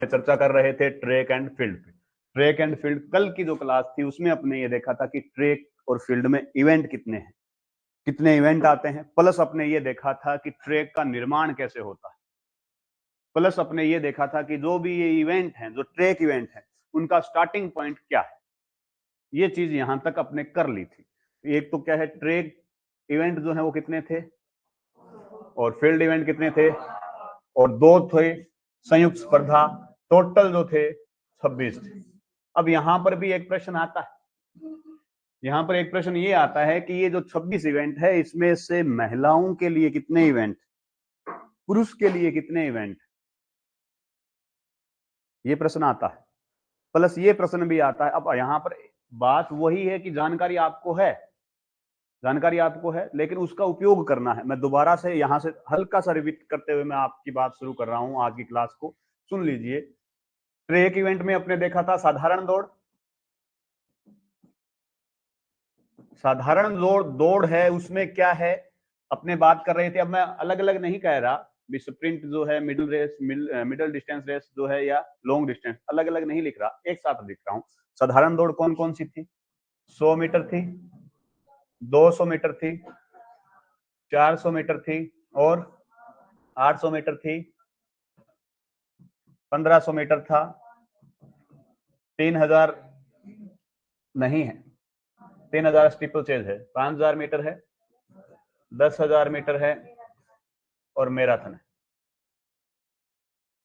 चर्चा कर रहे थे ट्रैक एंड फील्ड पे। ट्रैक एंड फील्ड कल की जो क्लास थी उसमें अपने ये देखा था कि ट्रैक और फील्ड में इवेंट कितने हैं, कितने इवेंट आते हैं, प्लस अपने ये देखा था कि ट्रैक का निर्माण कैसे होता है, प्लस अपने ये देखा था कि जो भी ये इवेंट हैं, जो ट्रैक इवेंट है, उनका स्टार्टिंग पॉइंट क्या है। ये चीज यहां तक अपने कर ली थी। एक तो क्या है, ट्रैक इवेंट जो है वो कितने थे और फील्ड इवेंट कितने थे, और दो थे संयुक्त स्पर्धा, टोटल जो थे 26 थे। अब यहां पर भी एक प्रश्न आता है, यहां पर एक प्रश्न ये आता है कि ये जो 26 इवेंट है इसमें से महिलाओं के लिए कितने इवेंट, पुरुष के लिए कितने इवेंट, ये प्रश्न आता है। प्लस ये प्रश्न भी आता है, अब यहां पर बात वही है कि जानकारी आपको है, जानकारी आपको है, लेकिन उसका उपयोग करना है। मैं दोबारा से यहां से हल्का सा रिपीट करते हुए मैं आपकी बात शुरू कर रहा हूं आज की क्लास को, सुन लीजिए। ट्रैक इवेंट में अपने देखा था साधारण दौड़, साधारण दौड़ है, उसमें क्या है अपने बात कर रहे थे। अब मैं अलग अलग नहीं कह रहा, स्प्रिंट जो है, middle race, middle distance race जो है, या लॉन्ग डिस्टेंस, अलग अलग नहीं लिख रहा, एक साथ लिख रहा हूं। साधारण दौड़ कौन कौन सी थी, 100 मीटर थी, 200 मीटर थी, 400 मीटर थी, और 800 मीटर थी, 1500 मीटर था, 3000 नहीं है, 3000 स्टीपल चेज है, 5000 मीटर है, 10,000 मीटर है, और मैराथन है।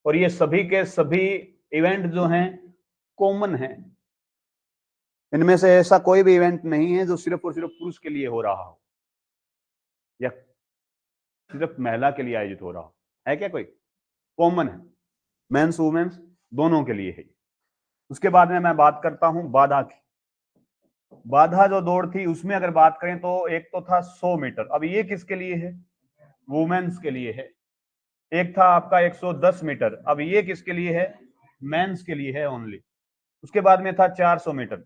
और ये सभी के सभी इवेंट जो हैं कॉमन हैं, इनमें से ऐसा कोई भी इवेंट नहीं है जो सिर्फ और सिर्फ पुरुष के लिए हो रहा हो या सिर्फ महिला के लिए आयोजित हो रहा हो, है क्या कोई, कॉमन है, मेंस वुमेन्स दोनों के लिए है। उसके बाद में मैं बात करता हूं बाधा की। बाधा जो दौड़ थी उसमें अगर बात करें तो एक तो था 100 मीटर, अब ये किसके लिए है, वुमेन्स के लिए है। एक था आपका 110 मीटर, अब ये किसके लिए है, मेंस के लिए है ओनली। उसके बाद में था 400 मीटर,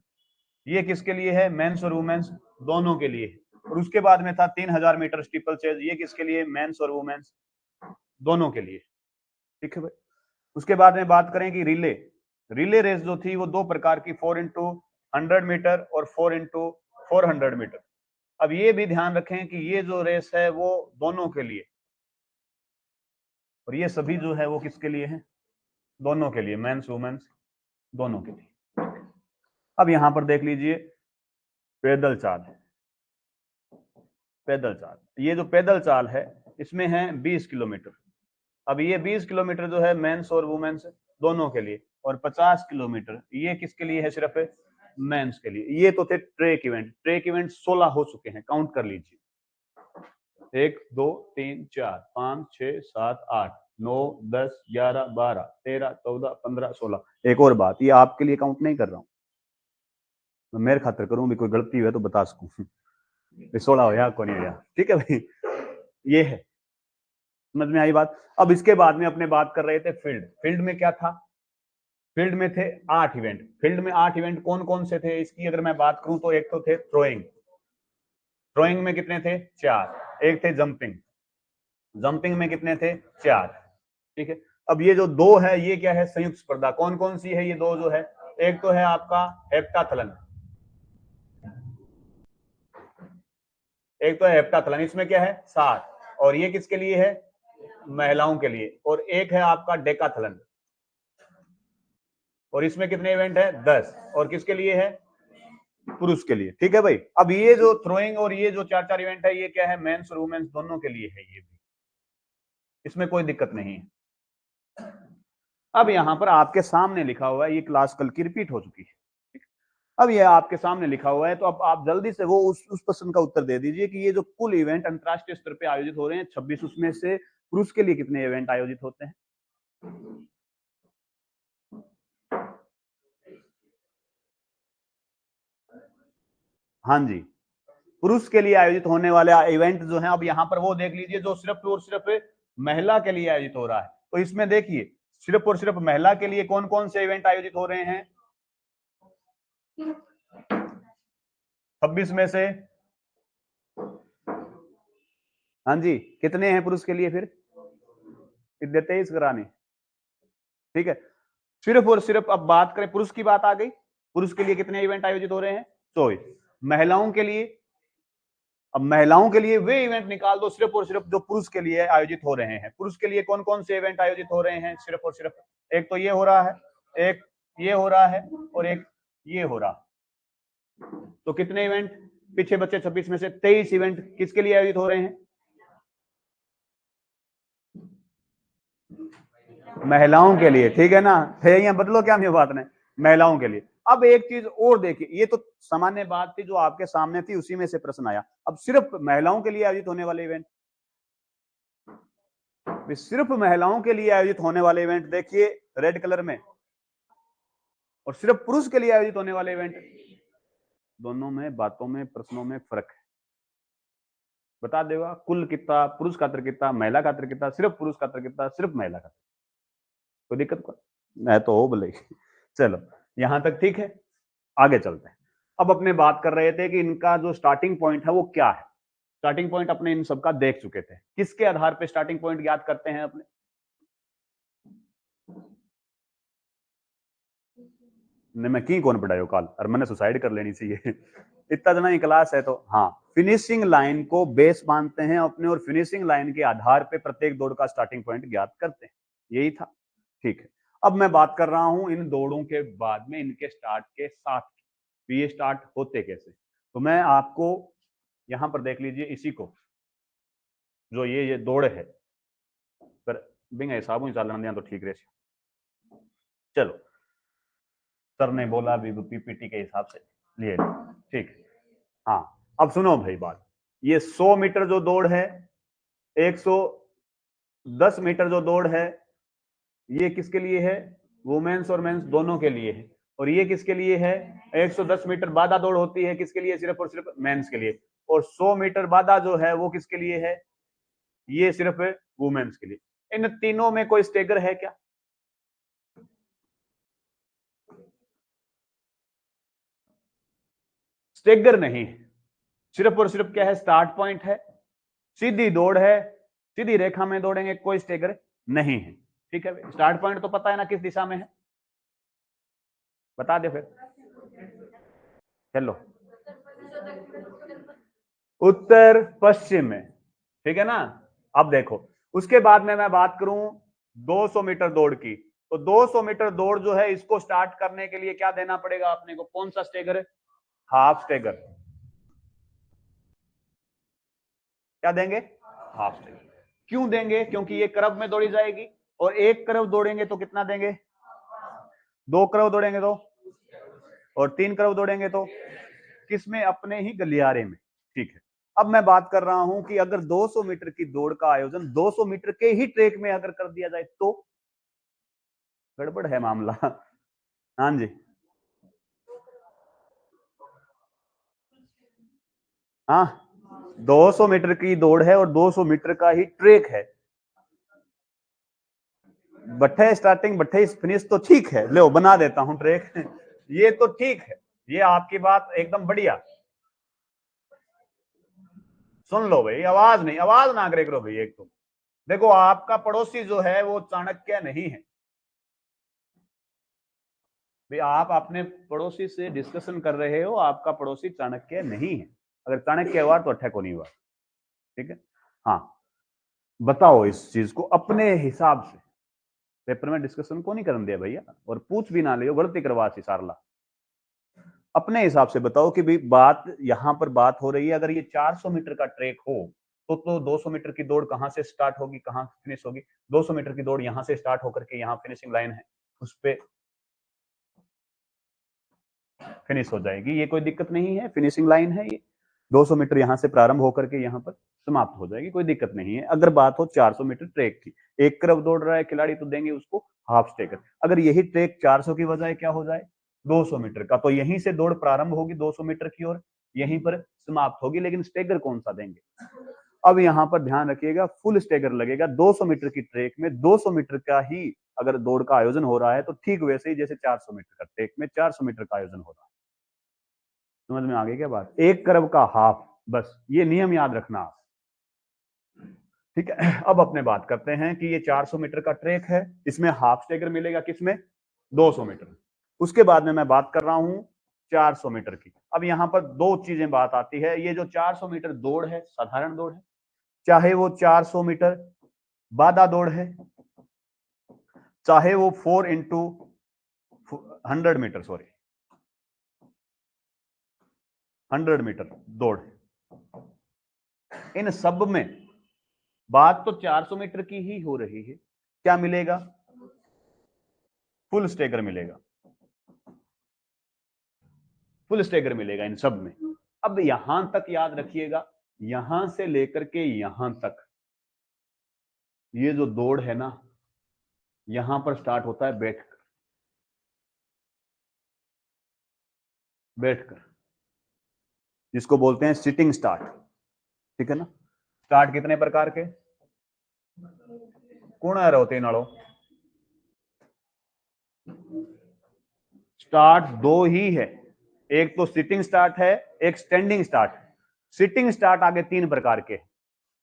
ये किसके लिए है, मेंस और वुमेन्स दोनों के लिए है। और उसके बाद में था 3000 मीटर स्टीपल चेज, ये किसके लिए, मेंस और वुमेन्स दोनों के लिए। ठीक है भाई। उसके बाद में बात करें कि रिले, रिले रेस जो थी वो दो प्रकार की, 4x100 मीटर और 4x400 मीटर। अब ये भी ध्यान रखें कि ये जो रेस है वो दोनों के लिए, और ये सभी जो है वो किसके लिए है, दोनों के लिए, मेंस वुमेन्स दोनों के लिए। अब यहां पर देख लीजिए पैदल चाल है, पैदल चाल, ये जो पैदल चाल है इसमें है 20 किलोमीटर। अब ये 20 किलोमीटर जो है मेंस और वुमेन्स दोनों के लिए, और 50 किलोमीटर ये किसके लिए है, सिर्फ मेंस के लिए। ये तो थे ट्रैक इवेंट। ट्रैक इवेंट 16 हो चुके हैं, काउंट कर लीजिए, 1 2 3 4 5 6 7 8 9 10 11 12 13 14 15 16। एक और बात, ये आपके लिए काउंट नहीं कर रहा हूं, मैं मेरे खातर करूं, भी कोई गलती हुई तो बता सकूं 16 हो या को नहीं होया, ठीक है भाई। ये है, समझ में आई बात। अब इसके बाद में अपने बात कर रहे थे फील्ड। फील्ड में क्या था, फील्ड में थे 8 इवेंट। फील्ड में 8 इवेंट कौन कौन से थे, इसकी अगर मैं बात करूं तो एक तो थे थ्रोइंग, थ्रोइंग में कितने थे, 4। एक थे जंपिंग, जंपिंग में कितने थे, 4। ठीक है। अब ये जो दो है ये क्या है, संयुक्त स्पर्धा। कौन कौन सी है ये दो जो है, एक तो है आपका हेप्टाथलन, एक तो है हेप्टाथलन, इसमें क्या है 7, और ये किसके लिए है, महिलाओं के लिए। और एक है आपका डेकाथलन, और इसमें कितने इवेंट है, 10, और किसके लिए है, पुरुष के लिए। ठीक है भाई। अब ये जो थ्रोइंग और ये जो 4-4 इवेंट है ये क्या है, मेंस और वुमेन्स दोनों के लिए है, ये भी इसमें कोई दिक्कत नहीं है। अब यहां पर आपके सामने लिखा हुआ है, ये क्लास कल की रिपीट हो चुकी है, अब ये आपके सामने लिखा हुआ है, तो अब आप जल्दी से वो उस प्रश्न का उत्तर दे दीजिए कि ये जो कुल इवेंट अंतरराष्ट्रीय स्तर पे आयोजित हो रहे हैं 26, उसमें से पुरुष के लिए कितने इवेंट आयोजित होते हैं। हाँ जी, पुरुष के लिए आयोजित होने वाले इवेंट जो है, अब यहां पर वो देख लीजिए जो सिर्फ और सिर्फ महिला के लिए आयोजित हो रहा है। तो इसमें देखिए सिर्फ और सिर्फ महिला के लिए कौन कौन से इवेंट आयोजित हो रहे हैं, 26 में से, हाँ जी, कितने हैं पुरुष के लिए, फिर 23 कराने। ठीक है। सिर्फ और सिर्फ अब बात करें, पुरुष की बात आ गई, पुरुष के लिए कितने इवेंट आयोजित हो रहे हैं? 24। महिलाओं के लिए, अब महिलाओं के लिए वे इवेंट निकाल दो सिर्फ और सिर्फ जो पुरुष के लिए आयोजित हो रहे हैं। पुरुष के लिए कौन कौन से इवेंट आयोजित हो रहे हैं? सिर्फ और सिर्फ एक तो ये हो रहा है, एक ये हो रहा है और एक ये हो रहा है। तो कितने इवेंट? पीछे बच्चे 26 में से 23 इवेंट किसके लिए आयोजित हो रहे हैं? महिलाओं के लिए, ठीक है ना? यहाँ बदलो क्या, मेरी बात नहीं, महिलाओं के लिए। अब एक चीज और देखिए, ये तो सामान्य बात थी जो आपके सामने थी, उसी में से प्रश्न आया। अब सिर्फ महिलाओं के लिए आयोजित होने वाले इवेंट, सिर्फ महिलाओं के लिए आयोजित होने वाले इवेंट देखिए रेड कलर में, और सिर्फ पुरुष के लिए आयोजित होने वाले इवेंट, दोनों में बातों में प्रश्नों में फर्क है। बता देगा कुल कितना, पुरुष खातर कितना, महिला खातर कितना, सिर्फ पुरुष खातर कितना, सिर्फ महिला खातर, कोई दिक्कत को मैं तो हो बोले। चलो यहां तक ठीक है, आगे चलते हैं। अब अपने बात कर रहे थे कि इनका जो स्टार्टिंग पॉइंट है वो क्या है। स्टार्टिंग पॉइंट अपने इन सबका देख चुके थे। किसके आधार पे स्टार्टिंग पॉइंट ज्ञात करते हैं अपने? ने मैं की कौन पढ़ायो काल, और मैंने सुसाइड कर लेनी चाहिए। इतना जना ही क्लास है तो हाँ, फिनिशिंग लाइन को बेस मानते हैं अपने, और फिनिशिंग लाइन के आधार पे प्रत्येक दौड़ का स्टार्टिंग पॉइंट ज्ञात करते हैं। यही था, ठीक है। अब मैं बात कर रहा हूं इन दौड़ों के बाद में इनके स्टार्ट के साथ, तो ये स्टार्ट होते कैसे। तो मैं आपको यहां पर देख लीजिए, इसी को जो ये दौड़ है, पर बिंग हिसाब ही चलना दिया तो ठीक रहे। चलो, सर ने बोला भी पीपीटी के हिसाब से लिए, ठीक है। हाँ, अब सुनो भाई बात, ये 100 मीटर जो दौड़ है, 110 मीटर जो दौड़ है, ये किसके लिए है? वुमेन्स और मेंस दोनों के लिए है। और ये किसके लिए है? 110 मीटर बाधा दौड़ होती है, किसके लिए? सिर्फ और सिर्फ मेंस के लिए। और 100 मीटर बाधा जो है वो किसके लिए है? ये सिर्फ वुमेन्स के लिए। इन तीनों में कोई स्टेगर है क्या? स्टेगर नहीं, सिर्फ और सिर्फ क्या है? स्टार्ट पॉइंट है, सीधी दौड़ है, सीधी रेखा में दौड़ेंगे, कोई स्टेगर नहीं है, ठीक है। स्टार्ट पॉइंट तो पता है ना किस दिशा में है? बता दे फिर, चलो, उत्तर पश्चिम में, ठीक है ना। अब देखो, उसके बाद में मैं बात करूं 200 मीटर दौड़ की, तो 200 मीटर दौड़ जो है, इसको स्टार्ट करने के लिए क्या देना पड़ेगा अपने को? कौन सा स्टेगर है? Half stagger. क्या देंगे? Half stagger. क्यों देंगे? क्योंकि ये करव में दौड़ी जाएगी, और एक करव दौड़ेंगे तो कितना देंगे? 2 करव दौड़ेंगे तो, और 3 करव दौड़ेंगे तो किसमें? अपने ही गलियारे में, ठीक है। अब मैं बात कर रहा हूं कि अगर 200 मीटर की दौड़ का आयोजन 200 मीटर के ही ट्रैक में अगर कर दिया जाए तो गड़बड़ है मामला। हाँ जी, हाँ, 200 मीटर की दौड़ है और 200 मीटर का ही ट्रैक है। बट्ठे स्टार्टिंग बट्ठे फिनिश तो ठीक है, लो बना देता हूं ट्रैक। ये तो ठीक है, ये आपकी बात एकदम बढ़िया। सुन लो भाई, आवाज नहीं, आवाज ना करे करो भाई। एक तो देखो, आपका पड़ोसी जो है वो चाणक्य नहीं है भाई। आप अपने पड़ोसी से डिस्कशन कर रहे हो, आपका पड़ोसी चाणक्य नहीं है। अगर चाणक्य हुआ तो अट्ठा को नहीं हुआ, ठीक है। हाँ, बताओ इस चीज को अपने हिसाब से, पेपर में डिस्कशन को नहीं करने दिया भैया, और पूछ भी ना लियो, गलती करवा सी सारला। अपने हिसाब से बताओ कि भाई बात यहां पर बात हो रही है, अगर ये 400 मीटर का ट्रैक हो तो 200 मीटर की दौड़ कहां से स्टार्ट होगी, कहां फिनिश होगी? 200 मीटर की दौड़ यहां से स्टार्ट होकर के यहाँ फिनिशिंग लाइन है, उस पर फिनिश हो जाएगी। ये कोई दिक्कत नहीं है, फिनिशिंग लाइन है ये। 200 मीटर यहां से प्रारंभ होकर के यहाँ पर समाप्त हो जाएगी, कोई दिक्कत नहीं है। अगर बात हो 400 मीटर ट्रैक की, एक तरफ दौड़ रहा है खिलाड़ी तो देंगे उसको हाफ स्टेकर। अगर यही ट्रैक 400 की बजाय क्या हो जाए? 200 मीटर का, तो यहीं से दौड़ प्रारंभ होगी 200 मीटर की ओर, यहीं पर समाप्त होगी। लेकिन स्टेगर कौन सा देंगे? अब यहाँ पर ध्यान रखिएगा, फुल स्टेगर लगेगा 200 मीटर की ट्रैक में। 200 मीटर का ही अगर दौड़ का आयोजन हो रहा है तो ठीक वैसे ही जैसे 400 मीटर का ट्रैक में 400 मीटर का आयोजन हो रहा है। समझ में आ गई क्या बात? एक करव का हाफ, बस ये नियम याद रखना आप, ठीक है। अब अपने बात करते हैं कि ये 400 मीटर का ट्रैक है, इसमें हाफ स्टेगर मिलेगा किसमें? 200 मीटर। उसके बाद में मैं बात कर रहा हूं 400 मीटर की। अब यहां पर दो चीजें बात आती है, ये जो 400 मीटर दौड़ है साधारण दौड़ है, चाहे वो 400 मीटर बाधा दौड़ है, चाहे वो 4 इंटू 100 मीटर 100 मीटर दौड़ है, इन सब में बात तो 400 मीटर की ही हो रही है। क्या मिलेगा? फुल स्टेगर मिलेगा, फुल स्टेगर मिलेगा इन सब में। अब यहां तक याद रखिएगा, यहां से लेकर के यहां तक ये जो दौड़ है ना, यहां पर स्टार्ट होता है बैठकर, बैठकर, जिसको बोलते हैं सिटिंग स्टार्ट। ठीक है ना? स्टार्ट कितने प्रकार के? कौन आ रहे होते हैं नाड़ो? स्टार्ट दो ही है, एक तो सिटिंग स्टार्ट है, एक स्टैंडिंग स्टार्ट है। सिटिंग स्टार्ट आगे तीन प्रकार के,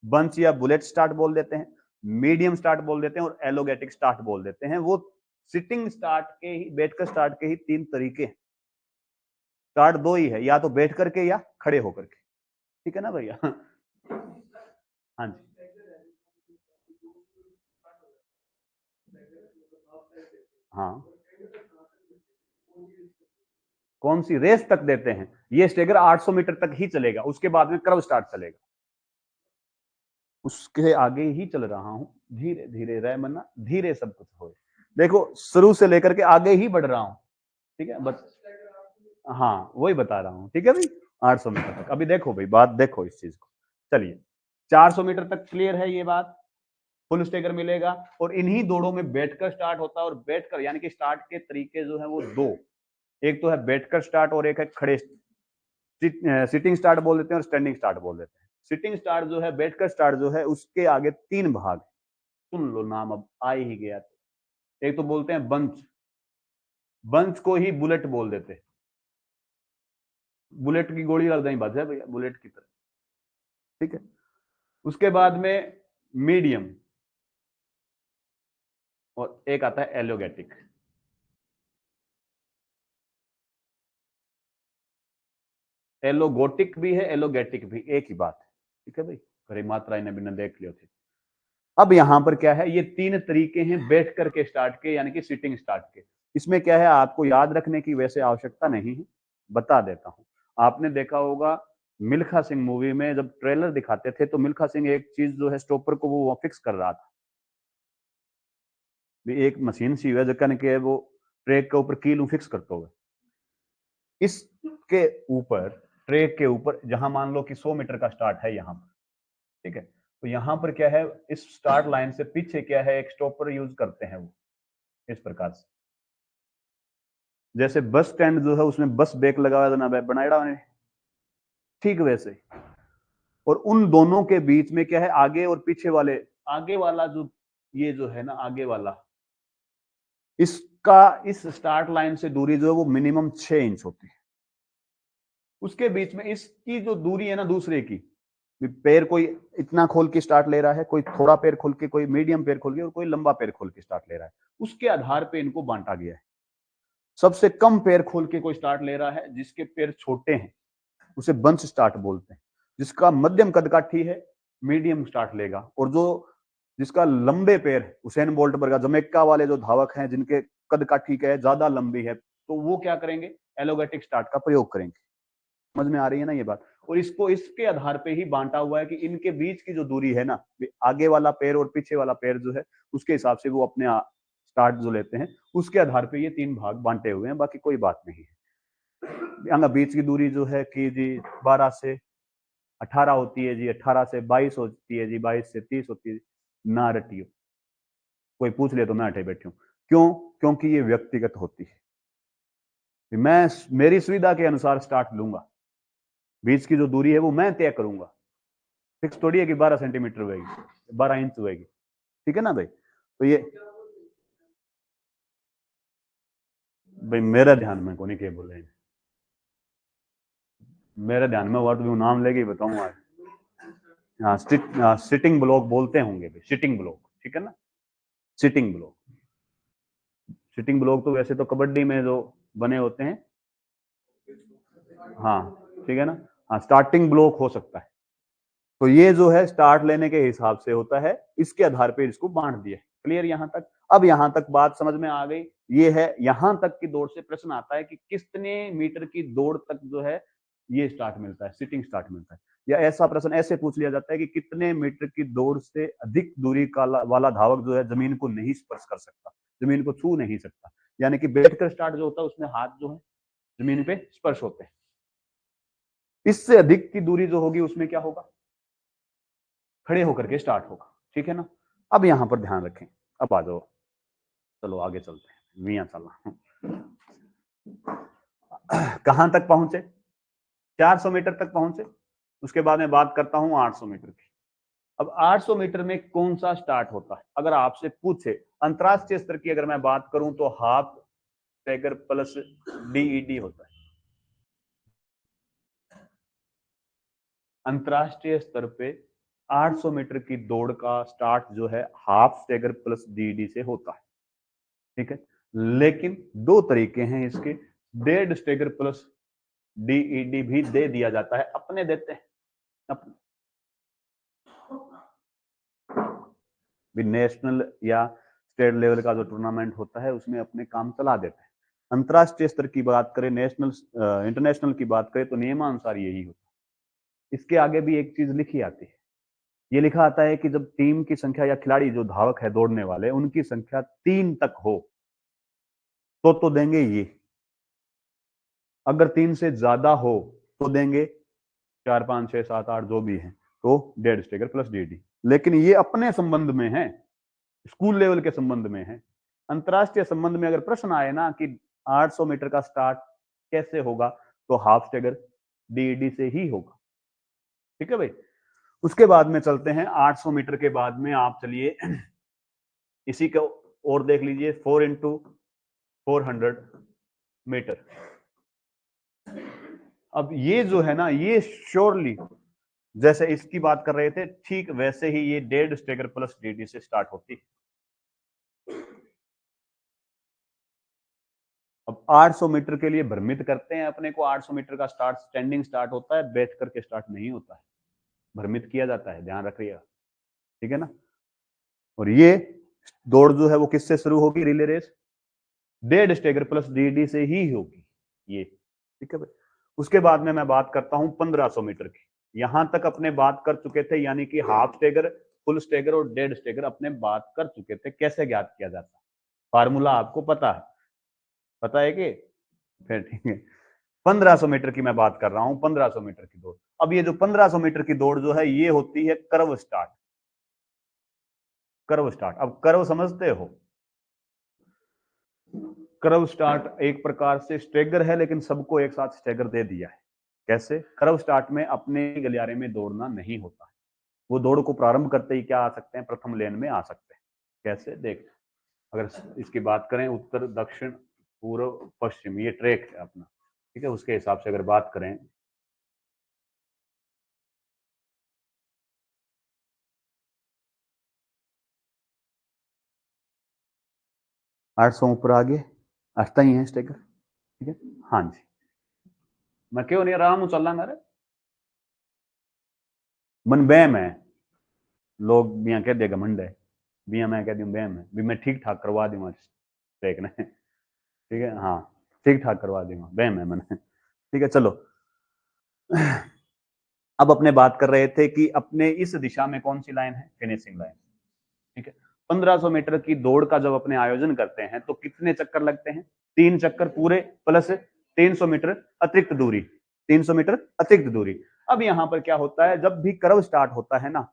बंच या बुलेट स्टार्ट बोल देते हैं, मीडियम स्टार्ट बोल देते हैं, और एलोगेटिक स्टार्ट बोल देते हैं। वो सिटिंग स्टार्ट के ही, बैठकर स्टार्ट के ही तीन तरीके हैं। स्टार्ट दो ही है, या तो बैठ करके या खड़े होकर के। ठीक है ना भैया? हाँ जी, हाँ। कौन सी रेस तक देते हैं? ये स्टेगर 800 मीटर तक ही चलेगा, उसके बाद में कर्व स्टार्ट चलेगा। उसके आगे ही चल रहा हूं, धीरे धीरे रह मना, धीरे सब कुछ हो। देखो शुरू से लेकर के आगे ही बढ़ रहा हूं। ठीक है, बस हाँ वही बता रहा हूँ। ठीक है भाई, 800 मीटर तक। अभी देखो भाई, बात देखो इस चीज को। चलिए, 400 मीटर तक क्लियर है ये बात, फुल स्टेगर मिलेगा। और इन्हीं दौड़ों में बैठकर स्टार्ट होता है, और बैठकर यानी कि स्टार्ट के तरीके जो है वो दो, एक तो है बैठकर स्टार्ट और एक है खड़े, सिटिंग स्टार्ट बोल देते हैं और स्टैंडिंग स्टार्ट बोल देते हैं। सिटिंग स्टार्ट जो है, बैठकर स्टार्ट जो है, उसके आगे तीन भाग। सुन लो नाम, अब आ ही गया। एक तो बोलते हैं बंच, बंच को ही बुलेट बोल देते हैं। बुलेट की गोली लग गई बात है भैया, बुलेट की तरह। ठीक है, उसके बाद में मीडियम, और एक आता है एलोगेटिक। एलोगोटिक भी है, एलोगेटिक भी, एक ही बात है। ठीक है भाई, अरे मात्रा इन्हें बिना देख लियो थे। अब यहां पर क्या है, ये तीन तरीके हैं बैठ करके स्टार्ट के, यानी कि सिटिंग स्टार्ट के। इसमें क्या है, आपको याद रखने की वैसे आवश्यकता नहीं है, बता देता हूं। आपने देखा होगा मिल्खा सिंह मूवी में जब ट्रेलर दिखाते थे, तो मिल्खा सिंह एक चीज जो है स्टॉपर को वो फिक्स कर रहा था। एक मशीन सी है जब के वो ट्रैक के ऊपर कील फिक्स करते हुए, इसके ऊपर, ट्रैक के ऊपर, जहां मान लो कि 100 मीटर का स्टार्ट है यहां पर। ठीक है, तो यहां पर क्या है, इस स्टार्ट लाइन से पीछे क्या है, एक स्टॉपर यूज करते हैं वो, इस प्रकार से। जैसे बस स्टैंड जो है उसमें बस ब्रेक लगा हुआ ना बनाया, ठीक वैसे। और उन दोनों के बीच में क्या है, आगे और पीछे वाले, आगे वाला जो, ये जो है ना आगे वाला, इसका इस स्टार्ट लाइन से दूरी जो है वो मिनिमम 6 इंच होती है। उसके बीच में इसकी जो दूरी है ना दूसरे की, पैर कोई इतना खोल के स्टार्ट ले रहा है, कोई थोड़ा पैर खोल के, कोई मीडियम पैर खोल के, और कोई लंबा पैर खोल के स्टार्ट ले रहा है। उसके आधार पे इनको बांटा गया है। सबसे कम पैर खोल के कोई स्टार्ट ले रहा है, जिसके पैर छोटे हैं, उसे बंच स्टार्ट बोलते हैं। जिसका मध्यम कदकाठी है, मीडियम स्टार्ट लेगा। और जो जिसका लंबे पैर है, हुसैन बोल्ट वर्गा, जमैका वाले जो धावक हैं जिनके कदकाठी का है, ज्यादा लंबी है, तो वो क्या करेंगे, एलोगेटिक स्टार्ट का प्रयोग करेंगे। समझ में आ रही है ना ये बात? और इसको इसके आधार पे ही बांटा हुआ है कि इनके बीच की जो दूरी है ना, आगे वाला पैर और पीछे वाला पैर जो है, उसके हिसाब से वो अपने स्टार्ट जो लेते हैं, उसके आधार पे ये तीन भाग बांटे हुए हैं, बाकी कोई बात नहीं है। यहाँ बीच की दूरी जो है कि जी 12 से 18 होती है जी, 18 से 22 होती है जी, 22 से 30 होती है। ना रटियो, कोई पूछ ले तो मैं अठे बैठी हूँ। क्यों? क्योंकि ये व्यक्तिगत होती है। मैं मेरी सुविधा के अनुसार स्टार्ट लूंगा, बीच की जो दूरी है वो मैं तय करूंगा। फिक्स थोड़ी है कि 12 सेंटीमीटर होगी, 12 इंच होगी। ठीक है ना भाई? तो ये भाई मेरे ध्यान में कोनी के बोले, मेरे ध्यान में हुआ तो नाम लेके ही बताऊंगा। हाँ, सिटिंग ब्लॉक बोलते होंगे भाई, सिटिंग ब्लॉक। ठीक है ना, सिटिंग ब्लॉक, सिटिंग ब्लॉक तो वैसे तो कबड्डी में जो बने होते हैं, हाँ ठीक है ना, हाँ स्टार्टिंग ब्लॉक हो सकता है। तो ये जो है स्टार्ट लेने के हिसाब से होता है, इसके आधार पे इसको बांट दिया। क्लियर यहां तक? अब यहां तक बात समझ में आ गई। ये है यहां तक की दौड़ से प्रश्न आता है कि कितने मीटर की दौड़ तक जो है ये स्टार्ट मिलता है, सिटिंग स्टार्ट मिलता है। या ऐसा प्रश्न ऐसे पूछ लिया जाता है कि कितने मीटर की दौड़ से अधिक दूरी का वाला धावक जो है जमीन को नहीं स्पर्श कर सकता, जमीन को छू नहीं सकता। यानी कि बैठकर स्टार्ट जो होता है उसमें हाथ जो है जमीन पे स्पर्श होते हैं। इससे अधिक की दूरी जो होगी उसमें क्या होगा, खड़े होकर के स्टार्ट होगा। ठीक है ना? अब यहां पर ध्यान रखें। अब आ जाओ, चलो आगे चलते हैं, मियां चलना। कहां तक पहुंचे? 400 मीटर तक पहुंचे। उसके बाद मैं बात करता हूं 800 मीटर की। अब 800 मीटर में कौन सा स्टार्ट होता है? अगर आपसे पूछे अंतरराष्ट्रीय स्तर की अगर मैं बात करूं तो हाफ स्टैगर प्लस डीईडी होता है। अंतरराष्ट्रीय स्तर पे 800 मीटर की दौड़ का स्टार्ट जो है हाफ स्टैगर प्लस डीईडी से होता है। ठीक है, लेकिन दो तरीके हैं इसके। डेड स्टैगर प्लस डीईडी भी दे दिया जाता है, अपने देते हैं अपने भी। नेशनल या स्टेट लेवल का जो टूर्नामेंट होता है उसमें अपने काम चला देते हैं। अंतरराष्ट्रीय स्तर की बात करें, नेशनल इंटरनेशनल की बात करें तो नियमानुसार यही होता है। इसके आगे भी एक चीज लिखी आती है, ये लिखा आता है कि जब टीम की संख्या या खिलाड़ी जो धावक है दौड़ने वाले उनकी संख्या 3 तक हो तो देंगे ये। अगर 3 से ज्यादा हो तो देंगे 4 5 6 7 8 जो भी है, तो डेड स्टैगर प्लस डीडी। लेकिन ये अपने संबंध में है, स्कूल लेवल के संबंध में है। अंतरराष्ट्रीय संबंध में अगर प्रश्न आए ना कि 800 मीटर का स्टार्ट कैसे होगा, तो हाफ स्टैगर डीडी से ही होगा। ठीक है भाई। उसके बाद में चलते हैं 800 मीटर के बाद में, आप चलिए इसी को और देख लीजिए, 4 इंटू 400 मीटर। अब ये जो है ना, ये श्योरली जैसे इसकी बात कर रहे थे ठीक वैसे ही ये डेड स्टैगर प्लस डीडी से स्टार्ट होती है। अब 800 मीटर के लिए भ्रमित करते हैं अपने को, 800 मीटर का स्टार्ट स्टैंडिंग स्टार्ट होता है, बैठ करके स्टार्ट नहीं होता है, भ्रमित किया जाता है, ध्यान रखिएगा। ठीक है ना? और ये दौड़ जो है वो किससे शुरू होगी, relay race dead stagger plus डीडी से ही होगी ये। ठीक है भाई। उसके बाद में मैं बात करता हूं 1500 मीटर की। यहां तक अपने बात कर चुके थे, यानी कि हाफ स्टैगर, फुल स्टैगर और डेड स्टैगर अपने बात कर चुके थे। कैसे ज्ञात किया जाता है, फार्मूला आपको पता है, पता है कि फिर ठीक है। 1500 मीटर की मैं बात कर रहा हूं, 1500 मीटर की दौड़। अब ये जो 1500 मीटर की दौड़ जो है ये होती है कर्व स्टार्ट। कर्व स्टार्ट, अब कर्व समझते हो? कर्व स्टार्ट एक प्रकार से स्टैगर है, लेकिन सबको एक साथ स्टैगर दे दिया है। कैसे? कर्व स्टार्ट में अपने गलियारे में दौड़ना नहीं होता है, वो दौड़ को प्रारंभ करते ही क्या आ सकते हैं, प्रथम लेन में आ सकते हैं। कैसे? देख, अगर इसकी बात करें उत्तर दक्षिण पूर्व पश्चिम, ये ट्रैक है अपना। ठीक है, उसके हिसाब से अगर बात करें, आठ सौ ऊपर आगे आता ही है स्टेकर। ठीक है, हाँ जी, मैं क्यों नहीं आराम हूं, चलना मेरे मन बैम है। लोग बिया कह देगा मंड है, बिया मैं कह दूं बैम है, भी मैं ठीक ठाक करवा दूंगा स्टेक ने। ठीक है, हाँ ठीक ठाक करवा दूंगा, बैम है मैंने। ठीक है, चलो। अब अपने बात कर रहे थे कि अपने इस दिशा में कौन सी लाइन है, फिनिशिंग लाइन। ठीक है, 1500 मीटर की दौड़ का जब अपने आयोजन करते हैं तो कितने चक्कर लगते हैं, 3 चक्कर पूरे प्लस 300 मीटर अतिरिक्त दूरी, 300 मीटर अतिरिक्त दूरी। अब यहां पर क्या होता है, जब भी कर्व स्टार्ट होता है ना,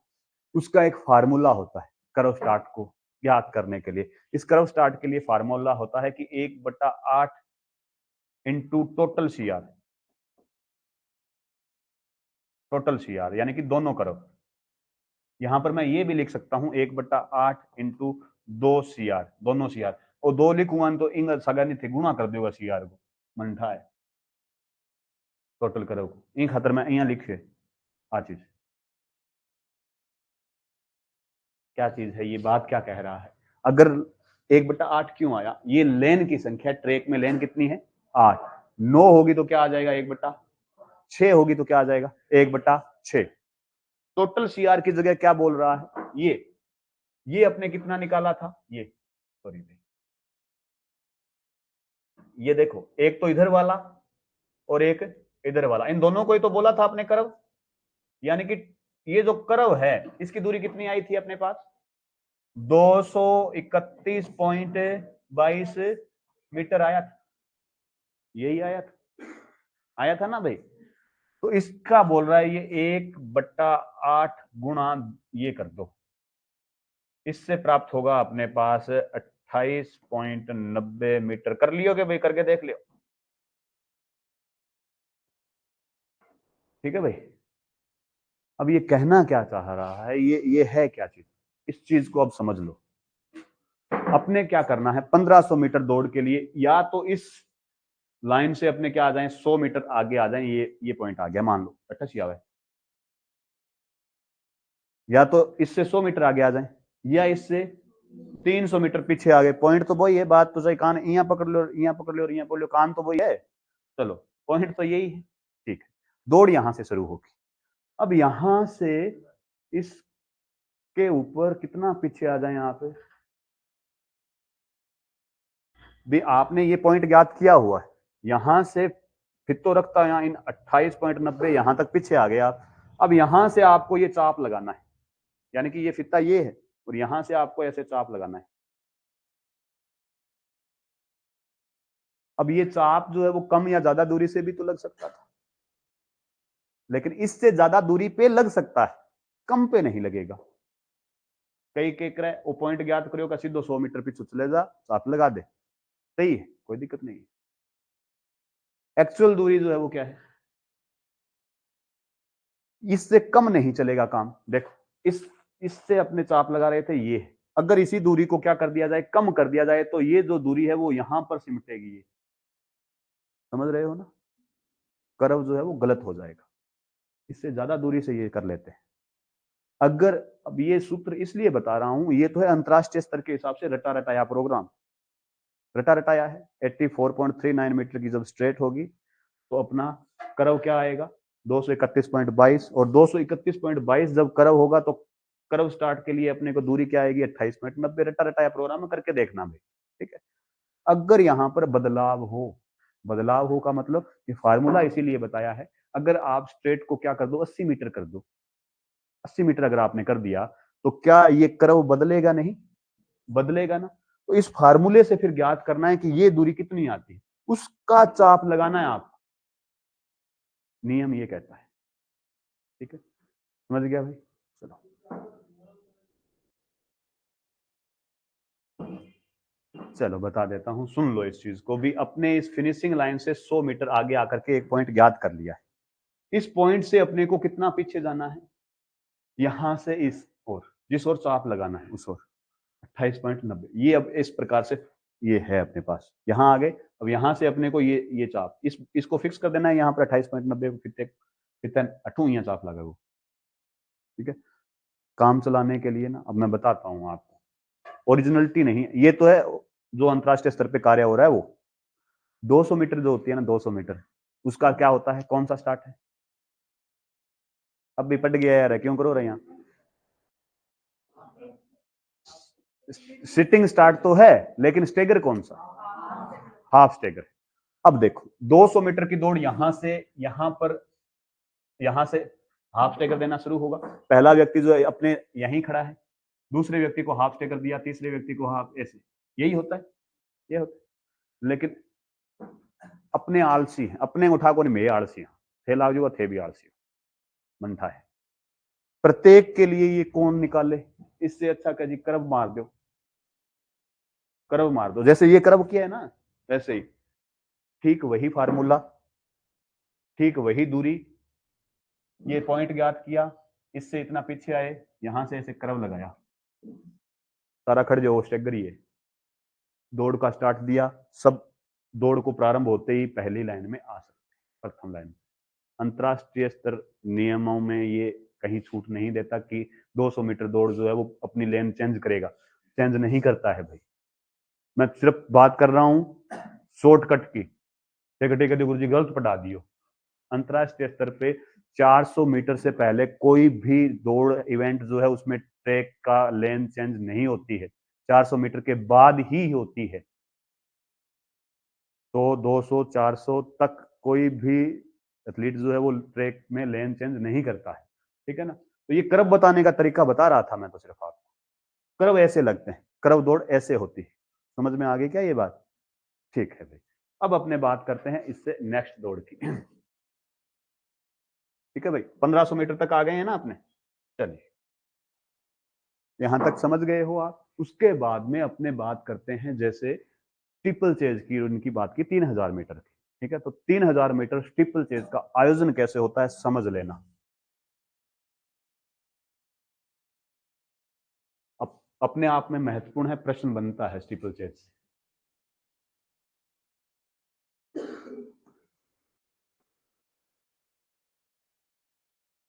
उसका एक फार्मूला होता है कर्व स्टार्ट को ज्ञात करने के लिए। इस कर्व स्टार्ट के लिए फार्मूला होता है कि 1/8 into total CR, total CR यानी कि दोनों कर्व। यहां पर मैं ये भी लिख सकता हूं 1/8 इंटू 2 सीआर, दोनों सीआर। और 2 लिखूंगा तो इंग सगा नहीं थे, गुणा कर देगा सीआर को, मंठा है टोटल कर्व को। इन खातर मैं यहाँ लिखे आ चीज, क्या चीज है ये, बात क्या कह रहा है। अगर 1/8 क्यों आया? ये लेन की संख्या, ट्रैक में लेन कितनी है? 8। 9 होगी तो क्या आ जाएगा? 1/6 होगी तो क्या आ जाएगा? 1/6। टोटल सीआर की जगह क्या बोल रहा है? ये अपने कितना निकाला था? ये सॉरी भाई, ये देखो, एक तो इधर वाला और एक इधर वाला, इन दोनों को ही तो बोला था अपने कर्व। यानी कि ये जो कर्व है इसकी दूरी कितनी आई थी अपने पास? 231.22 मीटर आया था। यही आया था ना भाई। तो इसका बोल रहा है ये 1/8 गुणा ये कर दो, इससे प्राप्त होगा अपने पास 28.90 मीटर। कर लियोगे भाई? करके देख लियो। ठीक है भाई। अब ये कहना क्या चाह रहा है, ये है क्या चीज, इस चीज को अब समझ लो। अपने क्या करना है, 1500 मीटर दौड़ के लिए या तो इस लाइन से अपने क्या आ जाए, 100 मीटर आगे आ जाए। ये पॉइंट आ गया मान लो, 28 या तो इससे 100 मीटर आगे आ जाए या इससे 300 मीटर पीछे आ गए। पॉइंट तो वही है, बात तो सही। कान यहाँ पकड़ लो, यहाँ पकड़ लो, यहाँ पकड़ लो, कान तो वही है। चलो, पॉइंट तो यही है। ठीक है, दौड़ यहां से शुरू होगी। अब यहां से इसके ऊपर कितना पीछे आ जाए यहाँ पे भी? आपने ये पॉइंट ज्ञात किया हुआ है, यहां से फिर तो रखता है यहाँ इन 28.90 यहां तक पीछे आ गए आप। अब यहां से आपको ये चाप लगाना है, यानी कि ये फित्ता ये है और यहां से आपको ऐसे चाप लगाना है। अब ये चाप जो है वो कम या ज्यादा दूरी से भी तो लग सकता था, लेकिन इससे ज्यादा दूरी पे लग सकता है, कम पे नहीं लगेगा। कई के करे वो पॉइंट ज्ञात करियो का सीधो 100 मीटर पीछे चले जा, चाप लगा दे, सही है, कोई दिक्कत नहीं है। एक्चुअल दूरी जो है वो क्या है, इससे कम नहीं चलेगा काम। देखो, इससे अपने चाप लगा रहे थे, ये अगर इसी दूरी को क्या कर दिया जाए, कम कर दिया जाए, तो ये जो दूरी है वो यहां पर सिमटेगी। ये समझ रहे हो ना? कर्व जो है वो गलत हो जाएगा। इससे ज्यादा दूरी से ये कर लेते हैं। अगर अब ये सूत्र इसलिए बता रहा हूं, ये तो है अंतरराष्ट्रीय स्तर के हिसाब से रटा रटाया प्रोग्राम, रटा रटाया है। 84.39 मीटर की जब स्ट्रेट होगी तो अपना कर्व क्या आएगा, 231.22, और 231.22 जब कर्व होगा तो कर्व स्टार्ट के लिए अपने को दूरी क्या आएगी, 28.90। रटा रटाया प्रोग्राम में करके देखना भाई, ठीक है। अगर यहाँ पर बदलाव हो का मतलब ये फार्मूला इसीलिए बताया है, अगर आप स्ट्रेट को क्या कर दो, 80 मीटर कर दो, 80 मीटर अगर आपने कर दिया तो क्या ये कर्व बदलेगा? नहीं बदलेगा ना। तो इस फार्मूले से फिर ज्ञात करना है कि ये दूरी कितनी आती है, उसका चाप लगाना है आपको। नियम ये कहता है, ठीक है, समझ गया भाई? चलो, चलो बता देता हूं, सुन लो इस चीज को भी। अपने इस फिनिशिंग लाइन से 100 मीटर आगे आकर के एक पॉइंट ज्ञात कर लिया है। इस पॉइंट से अपने को कितना पीछे जाना है, यहां से इस और जिस और चाप लगाना है उस और 28.90। ये अब इस प्रकार से ये है अपने पास, यहां आ गए। अब यहां से अपने को ये चाप इसको फिक्स कर देना है यहाँ पर 28.90 को। कितने कितने अठू यहाँ चाप लगा वो, ठीक है। काम चलाने के लिए ना, अब मैं बताता हूँ आपको, ओरिजिनलिटी नहीं, ये तो है जो अंतरराष्ट्रीय स्तर पे कार्य हो रहा है। वो 200 मीटर जो होती है ना, 200 मीटर, उसका क्या होता है, कौन सा स्टार्ट है? अब भी पट गया यार, क्यों करो रहे यहाँ? सिटिंग स्टार्ट तो है, लेकिन स्टेगर कौन सा? Half stagger. अब देखो, 200 मीटर की दौड़ यहां से यहां से हाफ स्टेगर देना शुरू होगा। पहला व्यक्ति जो है अपने यहीं खड़ा है, दूसरे व्यक्ति को हाफ स्टेगर दिया, तीसरे व्यक्ति को हाफ, ऐसे यही होता है, ये होता है। लेकिन अपने आलसी है, अपने उठा को नहीं, मैं आलसी हूं, थे लाग जो थे भी आलसी मंठा है। प्रत्येक के लिए ये कौन निकाले, इससे अच्छा क्या जी, कर्व मार दो, कर्व मार दो। जैसे ये कर्व किया है ना, वैसे ही ठीक वही फार्मूला, ठीक वही दूरी, ये पॉइंट ज्ञात किया, इससे इतना पीछे आए, यहां से ऐसे कर्व लगाया, सारा खड़ जो स्टेगर ही है। दौड़ का स्टार्ट दिया, सब दौड़ को प्रारंभ होते ही पहली लाइन में आ सकते, प्रथम लाइन में। अंतरराष्ट्रीय स्तर नियमों में ये कहीं छूट नहीं देता कि 200 मीटर दौड़ जो है वो अपनी लेन चेंज करेगा, चेंज नहीं करता है भाई। मैं सिर्फ बात कर रहा हूं शॉर्टकट की। ठीक है गुरु जी गलत पढ़ा दियो। अंतरराष्ट्रीय स्तर पे 400 मीटर से पहले कोई भी दौड़ इवेंट जो है उसमें ट्रैक का लेन चेंज नहीं होती है, 400 मीटर के बाद ही होती है। तो 200 400 तक कोई भी एथलीट जो है वो ट्रैक में लेन चेंज नहीं करता है। ठीक है ना। तो ये कर्व बताने का तरीका बता रहा था मैं तो सिर्फ आपको। कर्व ऐसे लगते हैं, कर्व दौड़ ऐसे होती है। समझ में आ गई क्या ये बात? ठीक है भाई। अब अपने बात करते हैं इससे नेक्स्ट दौड़ की। ठीक है भाई, 1500 मीटर तक आ गए हैं ना अपने। चलिए यहां तक समझ गए हो आप। उसके बाद में अपने बात करते हैं जैसे ट्रिपल चेज की, उनकी बात की 3000 मीटर की। ठीक है, तो 3000 मीटर ट्रिपल चेज का आयोजन कैसे होता है समझ लेना। अपने आप में महत्वपूर्ण है, प्रश्न बनता है ट्रिपल चेज से।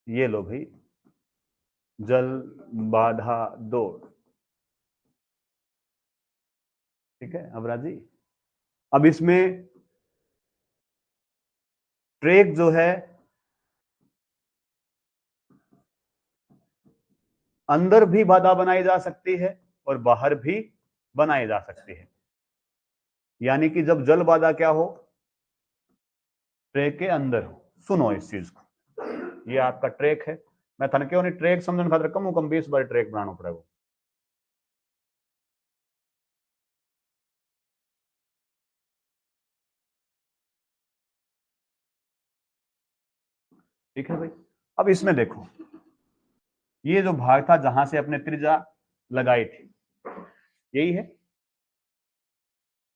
ये लो भाई, जल बाधा दौड़। ठीक है अबराज जी। अब इसमें ट्रैक जो है अंदर भी बाधा बनाई जा सकती है और बाहर भी बनाई जा सकती है। यानी कि जब जल बाधा क्या हो, ट्रैक के अंदर हो। सुनो इस चीज को, ये आपका ट्रैक है। मैं थन क्यों नहीं ट्रैक समझने खातर कम कम 20 बार ट्रैक बनाना पड़ेगा। ठीक है भाई। अब इसमें देखो, ये जो भाग था जहां से अपने त्रिज्या लगाई थी, यही है।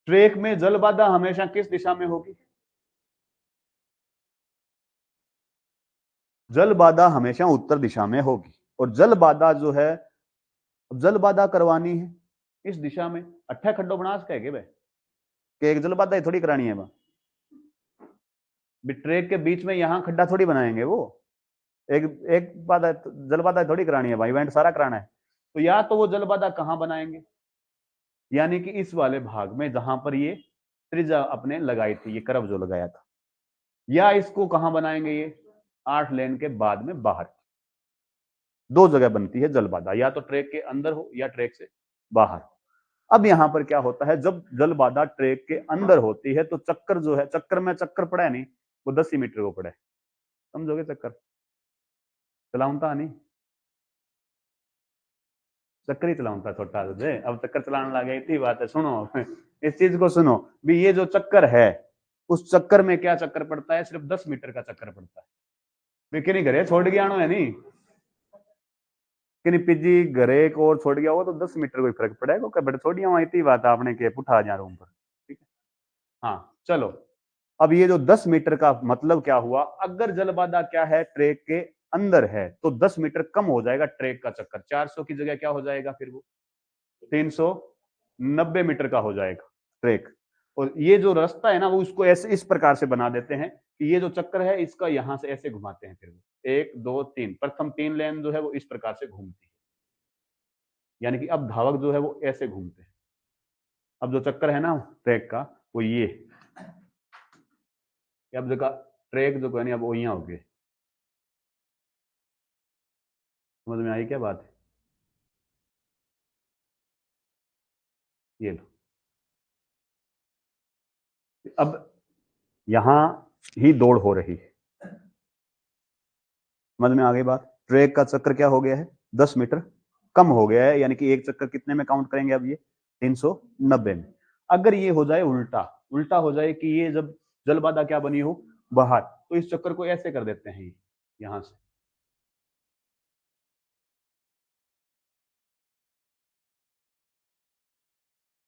ट्रैक में जल बाधा हमेशा किस दिशा में होगी? जल बाधा हमेशा उत्तर दिशा में होगी। और जल बाधा जो है, जल बाधा करवानी है इस दिशा में। अट्ठा खड्डो बना सके भाई कि एक जल बाधा थोड़ी करानी है वहां। ट्रैक के बीच में यहां खड्डा थोड़ी बनाएंगे वो। एक एक बाधा जल बाधा थोड़ी करानी है भाई, इवेंट सारा कराना है। तो या तो वो जल बाधा कहां बनाएंगे, यानी कि इस वाले भाग में जहां पर ये त्रिज्या अपने लगाई थी, ये कर्व जो लगाया था, या इसको कहां बनाएंगे, ये 8 लेन के बाद में बाहर। दो जगह बनती है जल बाधा, या तो ट्रैक के अंदर हो या ट्रैक से बाहर। अब यहां पर क्या होता है, जब जल बाधा ट्रैक के अंदर होती है तो चक्कर जो है, चक्कर में चक्कर पड़ा है नहीं, वो 10 ही मीटर को पड़ा है। समझोगे? चक्कर चलाऊंता नहीं, चक्कर ही चलाऊंता छोटा से। अब चक्कर चलाने लगे इतनी बात है। सुनो इस चीज को सुनो भी, ये जो चक्कर है उस चक्कर में क्या चक्कर पड़ता है, सिर्फ 10 मीटर का चक्कर पड़ता है। वे कि नहीं घरे छोड़ गया है नहीं कि नहीं पिजी घरे को और छोड़ गया हो तो 10 मीटर कोई फर्क पड़ेगा बट छोड़िया वहां इतनी बात आपने के पुठा जा रूम पर। ठीक है हाँ चलो। अब ये जो 10 मीटर का मतलब क्या हुआ, अगर जल बाधा क्या है ट्रैक के अंदर है तो 10 मीटर कम हो जाएगा ट्रैक का चक्कर। 400 की जगह क्या हो जाएगा फिर वो 390 मीटर का हो जाएगा ट्रैक। और ये जो रास्ता है ना वो उसको ऐसे इस प्रकार से बना देते हैं कि ये जो चक्कर है इसका यहां से ऐसे घुमाते हैं। फिर वो 1 2 3 प्रथम 3 लेन जो है वो इस प्रकार से घूमती है, यानी कि अब धावक जो है वो ऐसे घूमते हैं। अब जो चक्कर है ना ट्रैक का वो ये, अब जगह ट्रैक जो है अब वो यहाँ हो गए। समझ में आई क्या बात है? ये लो, अब यहां ही दौड़ हो रही है। समझ में आ गई बात? ट्रैक का चक्कर क्या हो गया है, 10 मीटर कम हो गया है, यानी कि एक चक्कर कितने में काउंट करेंगे अब, ये 390 में। अगर ये हो जाए उल्टा, उल्टा हो जाए कि ये जब जल बाधा क्या बनी हो बाहर, तो इस चक्कर को ऐसे कर देते हैं यहां से।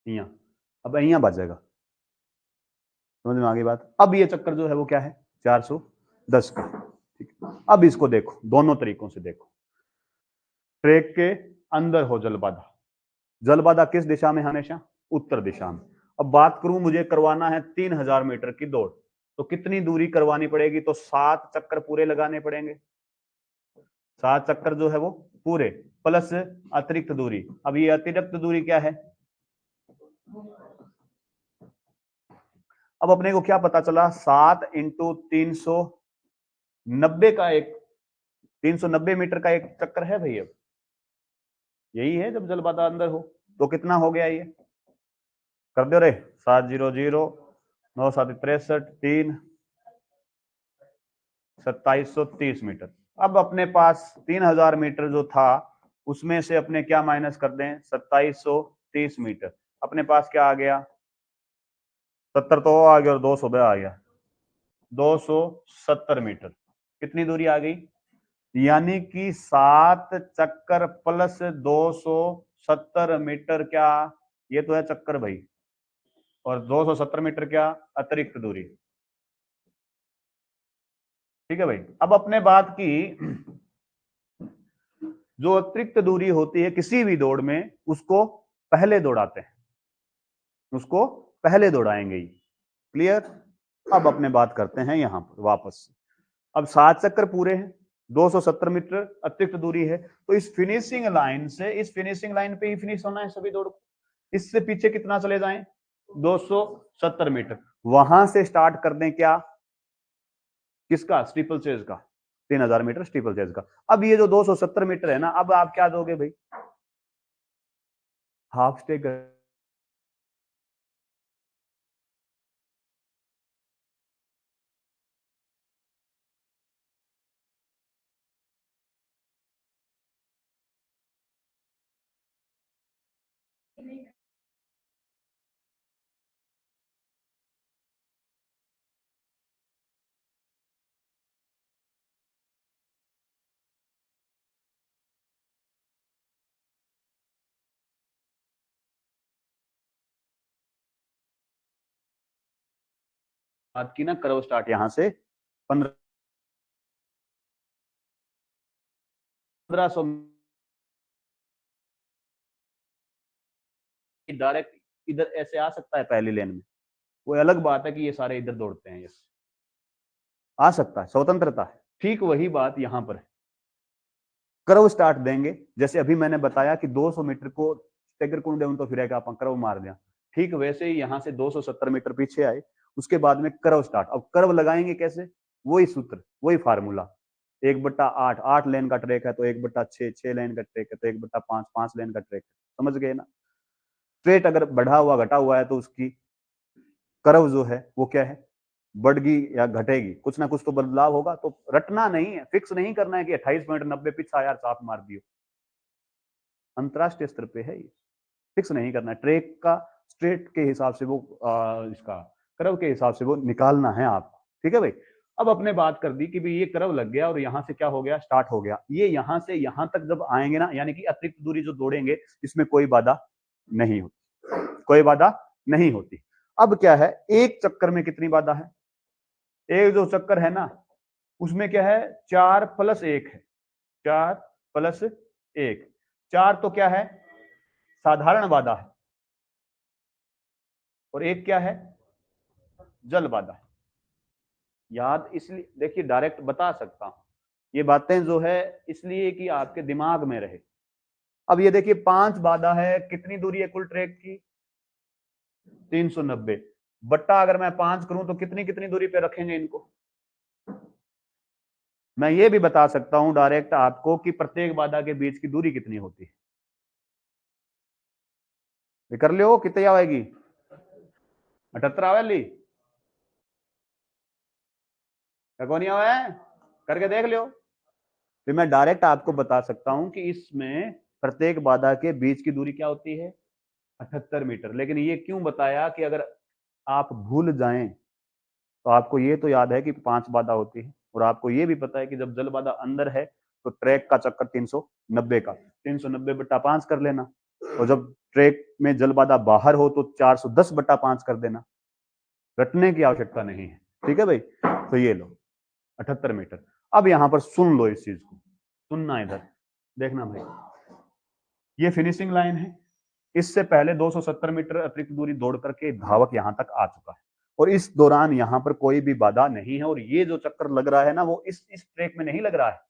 यहाँ अब यहाँ बचेगा। समझ में आ गई बात? अब ये चक्कर जो है वो क्या है 410 का। ठीक है, अब इसको देखो दोनों तरीकों से देखो। ट्रैक के अंदर हो जल बाधा, जल बाधा किस दिशा में, हमेशा उत्तर दिशा में। अब बात करूं मुझे करवाना है 3000 मीटर की दौड़, तो कितनी दूरी करवानी पड़ेगी, तो 7 चक्कर पूरे लगाने पड़ेंगे। 7 चक्कर जो है वो पूरे प्लस अतिरिक्त दूरी। अब ये अतिरिक्त दूरी क्या है, अब अपने को क्या पता चला, 7 इंटू 390 का एक 390 मीटर का एक चक्कर है भाई। अब यही है जब जलबाधा अंदर हो तो कितना हो गया, ये कर दो रे, 700 9 7 63 3 2730 मीटर। अब अपने पास 3000 मीटर जो था उसमें से अपने क्या माइनस कर दें, 2730 मीटर। अपने पास क्या आ गया, 70 तो आ गया और 200 आ गया, 270 मीटर। कितनी दूरी आ गई, यानी कि 7 चक्कर प्लस 270 मीटर, क्या ये तो है चक्कर भाई, और 270 मीटर क्या अतिरिक्त दूरी। ठीक है भाई। अब अपने बात की, जो अतिरिक्त दूरी होती है किसी भी दौड़ में उसको पहले दौड़ाते हैं, उसको पहले दौड़ाएंगे ही। क्लियर। अब अपने बात करते हैं यहां पर वापस। अब 7 चक्कर पूरे हैं, 270 मीटर अतिरिक्त दूरी है, तो इस फिनिशिंग लाइन से, इस फिनिशिंग लाइन पे ही फिनिश होना है सभी दौड़ को। इससे पीछे कितना चले जाएं, 270 मीटर। वहां से स्टार्ट कर दें क्या, किसका, स्टीपल चेज का, 3000 मीटर स्टीपल चेज का। अब ये जो 270 मीटर है ना, अब आप क्या दोगे भाई, हाफ स्टेक। बात की ना, करो स्टार्ट यहां से 1500 डायरेक्ट इधर ऐसे आ सकता है पहली लेन में, वो अलग बात है कि ये सारे इधर दौड़ते हैं, यस आ सकता है, स्वतंत्रता है। ठीक वही बात यहां पर है, कर्व स्टार्ट देंगे, जैसे अभी मैंने बताया कि 200 मीटर को स्टेगर कौन दें तो फिर आप कर्व मार दें, ठीक वैसे ही यहां से 270 मीटर पीछे आए, उसके बाद में कर्व स्टार्ट। अब कर्व लगाएंगे कैसे, वही सूत्र, वही फार्मूला, 1/8, 8 लेन का ट्रैक है तो 1/6, 6 लेन का ट्रैक है तो 1/5, 5 लेन का ट्रैक है, समझ गए ना। स्ट्रेट अगर बढ़ा हुआ घटा हुआ है तो उसकी कर्व जो है वो क्या है, बढ़गी या घटेगी, कुछ ना कुछ तो बदलाव होगा। तो रटना नहीं है, फिक्स नहीं करना है कि 28.90 पिछा यार साफ मार दियो, अंतरराष्ट्रीय स्तर पे है ये, फिक्स नहीं करना है। ट्रैक का स्ट्रेट के हिसाब से वो इसका कर्व के हिसाब से वो निकालना है आपको। ठीक है भाई। अब अपने बात कर दी कि भाई ये कर्व लग गया और यहां से क्या हो गया, स्टार्ट हो गया। ये यहां से यहां तक जब आएंगे ना, यानी कि अतिरिक्त दूरी जो दौड़ेंगे इसमें कोई बाधा नहीं होती, कोई बाधा नहीं होती। अब क्या है, एक चक्कर में कितनी बाधा है, एक जो चक्कर है ना उसमें क्या है, 4+1 है, 4+1। 4 तो क्या है, साधारण बाधा है, और एक क्या है, जल बाधा है। याद इसलिए, देखिए डायरेक्ट बता सकता हूं ये बातें जो है, इसलिए कि आपके दिमाग में रहे। अब ये देखिए 5 बाधा है, कितनी दूरी है कुल ट्रैक की, 390 बट्टा अगर मैं 5 करूं तो कितनी कितनी दूरी पे रखेंगे इनको। मैं ये भी बता सकता हूं डायरेक्ट आपको कि प्रत्येक बाधा के बीच की दूरी कितनी होती है। कर लो, कितनी आएगी, 78 आवेली, कौन आवा है, करके देख लो। फिर मैं डायरेक्ट आपको बता सकता हूं कि इसमें प्रत्येक बाधा के बीच की दूरी क्या होती है, 78 मीटर। लेकिन ये क्यों बताया कि अगर आप भूल जाएं तो आपको ये तो याद है कि 5 बाधा होती है, और आपको ये भी पता है कि जब जल बाधा अंदर है तो ट्रैक का चक्कर 390 का 390/5 कर लेना, और जब ट्रैक में जल बाधा बाहर हो तो 410/5 कर देना। रटने की आवश्यकता नहीं है। ठीक है भाई। तो ये लो 78 मीटर। अब यहां पर सुन लो इस चीज को, सुनना इधर देखना भाई, ये फिनिशिंग लाइन है, इससे पहले 270 मीटर अतिरिक्त दूरी दौड़ करके धावक यहां तक आ चुका है, और इस दौरान यहां पर कोई भी बाधा नहीं है। और ये जो चक्कर लग रहा है ना वो इस ट्रैक में नहीं लग रहा है,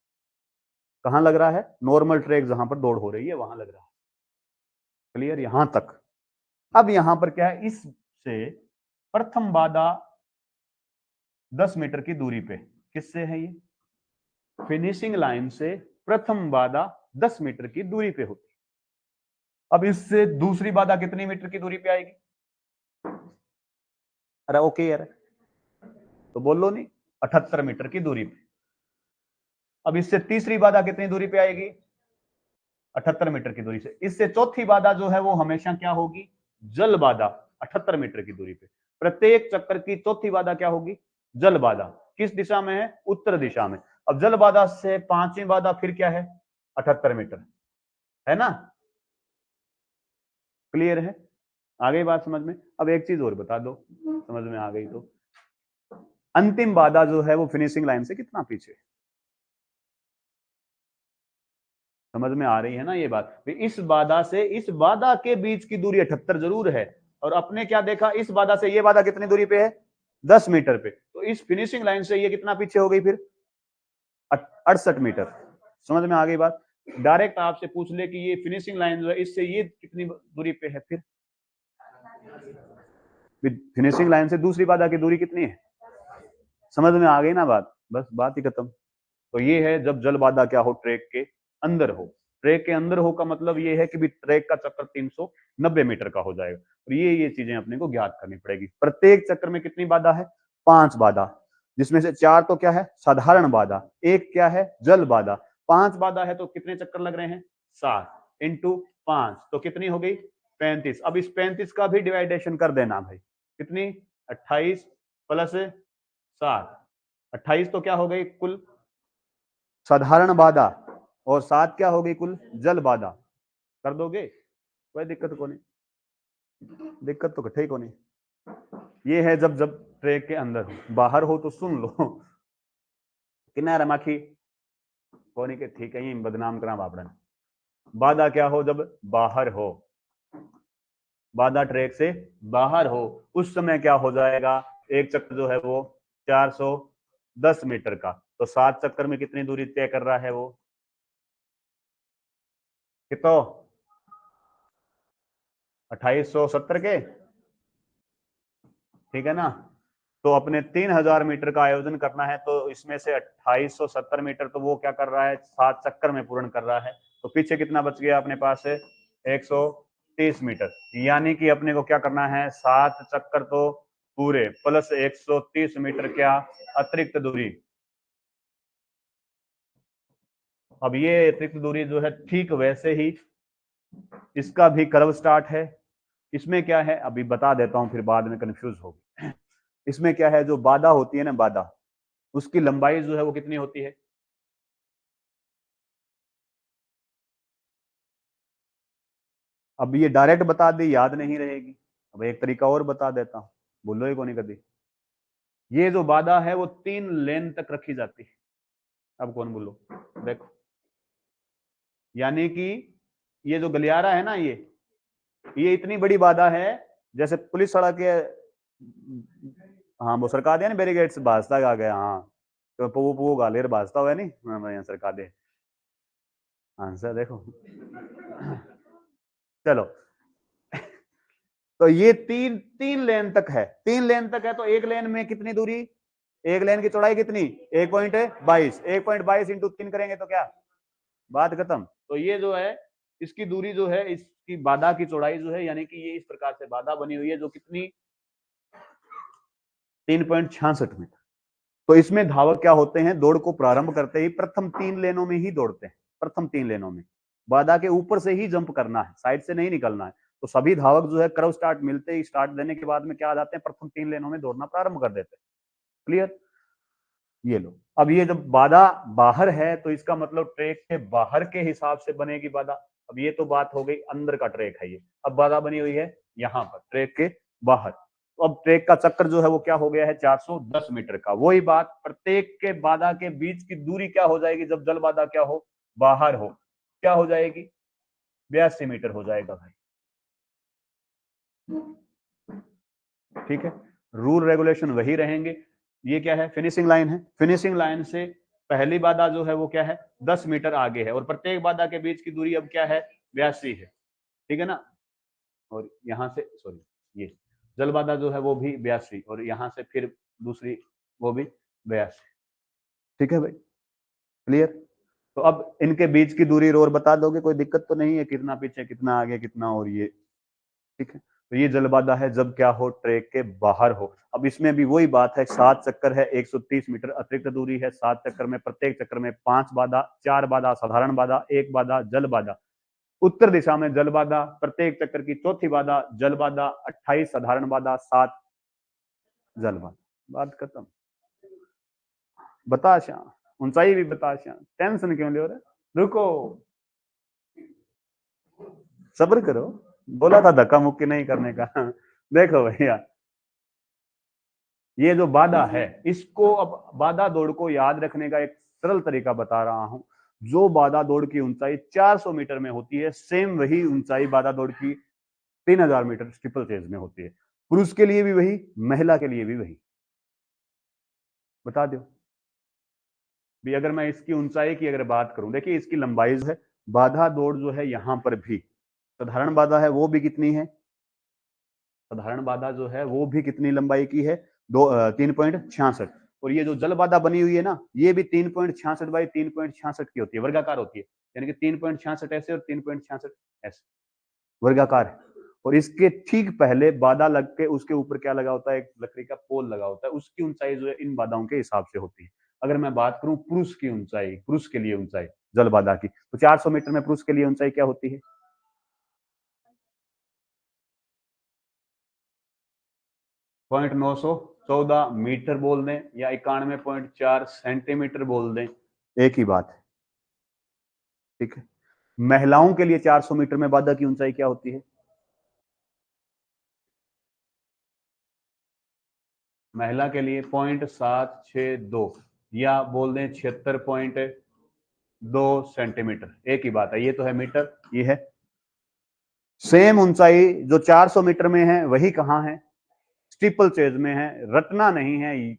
कहां लग रहा है, नॉर्मल ट्रैक जहां पर दौड़ हो रही है वहां लग रहा है। क्लियर यहां तक। अब यहां पर क्या है, इससे प्रथम बाधा 10 मीटर की दूरी पे। किससे है ये? फिनिशिंग लाइन से प्रथम बाधा 10 मीटर की दूरी पे होती। अब इससे दूसरी बाधा कितनी मीटर की दूरी पे आएगी? अरे ओके यार, तो बोलो नहीं, 78 मीटर की दूरी पे। अब इससे तीसरी बाधा कितनी दूरी पे आएगी? 78 मीटर की दूरी से। इससे चौथी बाधा जो है वो हमेशा क्या होगी? जल बाधा, 78 मीटर की दूरी पे। प्रत्येक चक्कर की चौथी बाधा क्या होगी? जल बाधा। किस दिशा में है? उत्तर दिशा में। अब जल बाधा से पांचवी बाधा फिर क्या है? 78 मीटर, है ना? क्लियर है? आ गई बात समझ में? अब एक चीज और बता दो, समझ में आ गई तो। अंतिम बाधा जो है वो फिनिशिंग लाइन से कितना पीछे? समझ में आ रही है ना ये बात? इस बाधा से इस बाधा के बीच की दूरी 78 जरूर है, और अपने क्या देखा, इस बाधा से ये बाधा कितनी दूरी पे है? 10 मीटर पे। तो इस फिनिशिंग लाइन से ये कितना पीछे हो गई फिर? 68 मीटर। समझ में आ गई बात? डायरेक्ट आपसे पूछ ले कि ये फिनिशिंग लाइन जो है इससे ये कितनी दूरी पे है, फिर फिनिशिंग लाइन से दूसरी बाधा की दूरी कितनी है? समझ में आ गई ना बात? बस बात ही खत्म। तो ये है जब जल बाधा क्या हो? ट्रैक के अंदर हो। ट्रैक के अंदर हो का मतलब ये है कि भी ट्रैक का चक्कर 390 मीटर का हो जाएगा। और ये चीजें अपने को ज्ञात करनी पड़ेगी। प्रत्येक चक्कर में कितनी बाधा है? 5 बाधा, जिसमें से 4 तो क्या है? साधारण बाधा, एक क्या है? जल बाधा। 5 बाधा है तो कितने चक्कर लग रहे हैं? 7 इंटू 5 तो कितनी हो गई? 35। अब इस 35 का भी डिवाइडेशन कर देना भाई। कितनी? 28 प्लस 7। 28 तो क्या हो गई कुल साधारण बाधा, और 7 क्या हो गई कुल जल बाधा। कर दोगे? कोई दिक्कत को नहीं, दिक्कत तो कठे को नहीं। ये है जब जब ट्रैक के अंदर हो। बाहर हो तो सुन लो किना रमाखी कोनी के ठीक है, बदनाम करा बापड़न। बाधा क्या हो? जब बाहर हो, बाधा ट्रैक से बाहर हो, उस समय क्या हो जाएगा? एक चक्कर जो है वो 410 मीटर का। तो 7 चक्कर में कितनी दूरी तय कर रहा है वो? कितो 2870 के, ठीक है ना? तो अपने 3000 मीटर का आयोजन करना है, तो इसमें से 2870 मीटर तो वो क्या कर रहा है? 7 चक्कर में पूर्ण कर रहा है। तो पीछे कितना बच गया अपने पास से? 130 मीटर। यानी कि अपने को क्या करना है? 7 चक्कर तो पूरे प्लस 130 मीटर क्या अतिरिक्त दूरी। अब ये अतिरिक्त दूरी जो है ठीक वैसे ही इसका भी कर्व स्टार्ट है। इसमें क्या है अभी बता देता हूं, फिर बाद में कंफ्यूज होगी। इसमें क्या है, जो बाधा होती है ना, बाधा, उसकी लंबाई जो है वो कितनी होती है? अब ये डायरेक्ट बता दी याद नहीं रहेगी। अब एक तरीका और बता देता हूं, बोलो ही को नहीं कभी। ये जो बाधा है वो 3 लेन तक रखी जाती है। अब कौन बोलो? देखो, यानी कि ये जो गलियारा है ना, ये इतनी बड़ी बाधा है, जैसे पुलिस सड़क के, हाँ वो सरका दे ना बैरिकेड्स भाजता आ गया, हाँ तो वो गालेर भाजता हुआ नहीं, यहाँ सरका दे आंसर देखो। चलो, तो ये तीन तीन लेन तक है, 3 लेन तक है। तो एक लेन में कितनी दूरी? एक लेन की चौड़ाई कितनी? 1.22। 1.22 इंटू 3 करेंगे तो क्या? बात खत्म। तो ये जो है इसकी दूरी जो है, इसकी बाधा की चौड़ाई जो है, यानी कि ये इस प्रकार से बाधा बनी हुई है जो कितनी? 3.66 मीटर। तो इसमें धावक क्या होते हैं? दौड़ को प्रारंभ करते ही प्रथम 3 लेनों में ही दौड़ते हैं। प्रथम 3 लेनों में बाधा के ऊपर से ही जंप करना है, साइड से नहीं निकलना है। तो सभी धावक जो है कर्व स्टार्ट मिलते ही, स्टार्ट देने के बाद में क्या आ जाते हैं? प्रथम 3 लेनों में दौड़ना प्रारंभ कर देते हैं। क्लियर? ये लो, अब ये जब बाधा बाहर है तो इसका मतलब ट्रैक के बाहर के हिसाब से बनेगी बाधा। अब ये तो बात हो गई अंदर का ट्रैक है ये। अब बाधा बनी हुई है यहाँ पर ट्रैक के बाहर। तो अब ट्रैक का चक्कर जो है वो क्या हो गया है? 410 मीटर का। वही बात, प्रत्येक के बाधा के बीच की दूरी क्या हो जाएगी जब जल बाधा क्या हो? बाहर हो। क्या हो जाएगी? 82 मीटर हो जाएगा भाई। ठीक है, रूल रेगुलेशन वही रहेंगे। ये क्या है? फिनिशिंग लाइन है। फिनिशिंग लाइन से पहली बाधा जो है वो क्या है? 10 मीटर आगे है, और प्रत्येक बाधा के बीच की दूरी अब क्या है? 82 है। ठीक है ना? और यहां से सॉरी, ये जल बाधा जो है वो भी 82 और यहाँ से फिर दूसरी वो भी 82। ठीक है भाई, क्लियर। तो अब इनके बीच की दूरी और बता दोगे, कोई दिक्कत तो नहीं है, कितना पीछे कितना आगे कितना और ये, ठीक है। तो ये जल बाधा है जब क्या हो, ट्रैक के बाहर हो। अब इसमें भी वही बात है, 7 चक्कर है, 130 मीटर अतिरिक्त दूरी है, 7 चक्कर में प्रत्येक चक्कर में 5 बाधा, 4 बाधा साधारण बाधा, 1 बाधा जल बाधा। उत्तर दिशा में जल बाधा, प्रत्येक चक्कर की चौथी बाधा जल बाधा, 28 साधारण बाधा, 7 जल बाधा। बात खत्म। बताशा, ऊंचाई भी बताशा, टेंशन क्यों ले रहे, रुको सब्र करो, बोला था धक्का मुक्की नहीं करने का। देखो भैया, ये जो बाधा है, इसको अब बाधा दौड़ को याद रखने का एक सरल तरीका बता रहा हूं। जो बाधा दौड़ की ऊंचाई 400 मीटर में होती है, सेम वही ऊंचाई बाधा दौड़ की 3000 मीटर स्टीपल चेज में होती है। पुरुष के लिए भी वही, महिला के लिए भी वही। बता दो भी, अगर मैं इसकी ऊंचाई की अगर बात करूं, देखिए इसकी लंबाई जो है, बाधा दौड़ जो है यहां पर भी साधारण बाधा है, वो भी कितनी है, साधारण बाधा जो है वो भी कितनी लंबाई की है, 3.66। और ये जो जल बाधा बनी हुई है ना, ये भी 3.66 बाई 3.66 की होती है, वर्गाकार होती है, यानी कि 3.66 ऐसे और 3.66 ऐसे वर्गाकार है। और इसके ठीक पहले बाधा लग के उसके ऊपर क्या लगा होता है, एक लकड़ी का पोल लगा होता है, उसकी ऊंचाई जो है इन बाधाओं के हिसाब से होती है। अगर मैं बात करूं पुरुष की ऊंचाई, पुरुष के लिए ऊंचाई जल बाधा की, तो 400 मीटर में पुरुष के लिए ऊंचाई क्या होती है, 914 मीटर बोल दें या 91.4 सेंटीमीटर बोल दें, एक ही बात है। ठीक है, महिलाओं के लिए 400 मीटर में बाधा की ऊंचाई क्या होती है, महिला के लिए 0.762 या बोल दें 76.2 सेंटीमीटर, एक ही बात है। ये तो है मीटर, ये है सेम ऊंचाई जो 400 मीटर में है, वही कहां है, स्टीपल चेज में है। रटना नहीं है,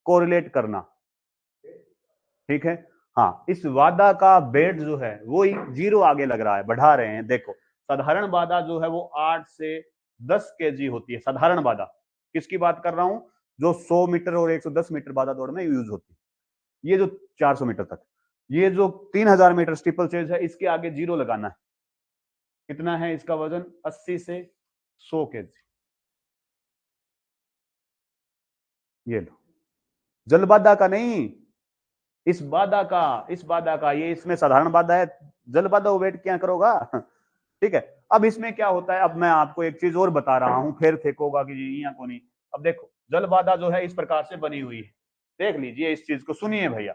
कोरिलेट करना, ठीक है। हाँ, इस बाधा का बेट जो है वो ही 0 आगे लग रहा है, बढ़ा रहे हैं। देखो साधारण बाधा जो है वो 8 से 10 केजी होती है, साधारण बाधा। किसकी बात कर रहा हूं, जो 100 मीटर और 110 मीटर बाधा दौड़ में यूज होती है। ये जो 400 मीटर तक, ये जो 3000 मीटर स्टीपल चेज है, इसके आगे 0 लगाना है। कितना है इसका वजन, 80 से 100 केजी। ये लो, जल बाधा का नहीं, इस बाधा का, इस बाधा का। ये इसमें साधारण बाधा है, जल बाधा वेट क्या करोगा। ठीक है। अब इसमें क्या होता है, अब मैं आपको एक चीज और बता रहा हूं, फिर फेंकोगा कि जी यहाँ को नहीं। अब देखो जल बाधा जो है इस प्रकार से बनी हुई है, देख लीजिए इस चीज को, सुनिए भैया।